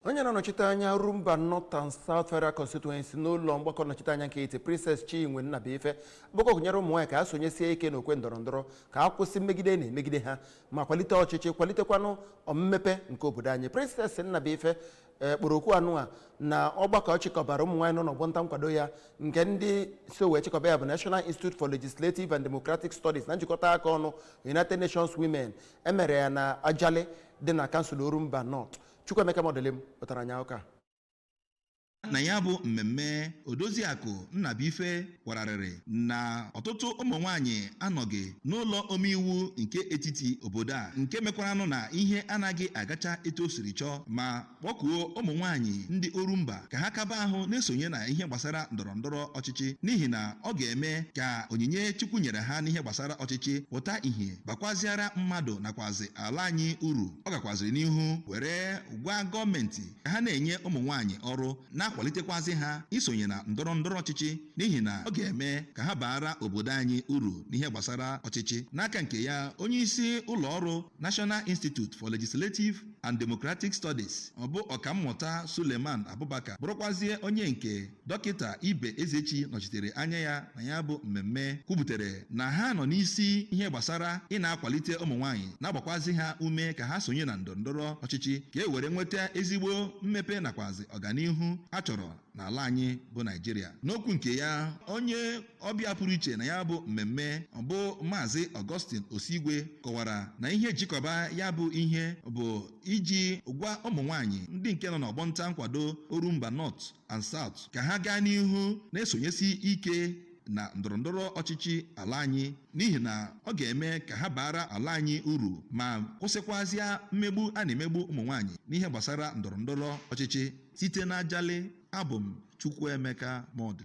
onye na-anọchite anya Rumba North and South Federal Constituency n'ụlọ mgbakọ nnọchite anya nke iti Princess Chinwe Nnabuife bụkwa gụnyere ụmụ nwaanyị ka a sonyesie ike n'okwe ndọrọndọrọ ka a kwụsị mmegide na-emegide ha ma kwalite ọchịchị kwalitekwanụ mmepe nke obodo anyị. Princess Nnabuife kpọrọ okwu anụ a na ọgbakọ chịkọbara ụmụ nwaanyị nọ n'ọgbọ nta nkwado ya nke ndị so wee chịkọba ya bụ National Institute for Legislative and Democratic Studies na njikọta aka ọnụ United Nations Women emere ya na Ajali dị na kansụl Rumba North. Chukwuemeka Modelim pụtara anya ụka na ya bụ mmemme Odoziakụ Nnabuife kwararịrị na ọtụtụ ụmụ nwaanyị anọghị n'ụlọ omeiwu nke etiti obodo a nke mekwaranụ na ihe anaghị agacha etu o siri chọọ ma kpọkuo ụmụ nwaanyị ndị Orumba ka ha kaba ahụ na-esonye na ihe gbasara ndọrọndọrọ ọchịchị n'ihi na ọ ga-eme ka onyinye Chukwu nyere ha n'ihe gbasara ọchịchị pụta ihe bakwaziara mmadụ nakwazi ala anyị uru. Ọ gakwaziri n'ihu were gwa gọọmenti ka ha na-enye ụmụ nwaanyị ọrụ na-akwalitekwazi ha isonye na ndọrọ ndọrọ ọchịchị n'ihi na ọ ga-eme ka ha baara obodo anyị uru n'ihe gbasara ọchịchị. N'aka nke ya, onye isi ụlọ ọrụ National Institute for Legislative and Democratic Studies ọ bụ ọkammụta Suleiman Abubakar bụrụkwazie onye nke dọkịta Ibe Ezechi nọchitere anya ya na ya bụ mmemme kwubutere na ha nọ n'isi ihe gbasara ị na-akwalite ụmụ nwaanyị na-agbakwazi ha ume ka ha sonye na ndọrọndọrọ ọchịchị ka e were nweta ezigbo mmepe nakwazi ọganihu a chọrọ n'ala anyị bụ Naịjirịa. N'okwu nke ya, onye ọbịa pụrụ iche na ya bụ mmemme ọ bụ Maazị Augustine Osigwe kọwara na ihe jikọba ya bụ ihe bụ iji gwa ụmụ nwaanyị ndị nke nọ n'ọgbọ nta nkwado Orumba North and South ka ha gaa n'ihu na-esonyesi ike na ndọrọndọrọ ọchịchị ala anyị n'ihi na ọ ga-eme ka ha baara ala anyị uru ma kwụsịkwazịa mmegbu a na-emegbu ụmụ nwaanyị n'ihe gbasara ndọrọndọrọ ọchịchị. Site na Ajali, abụ m Chukwuemeka Model.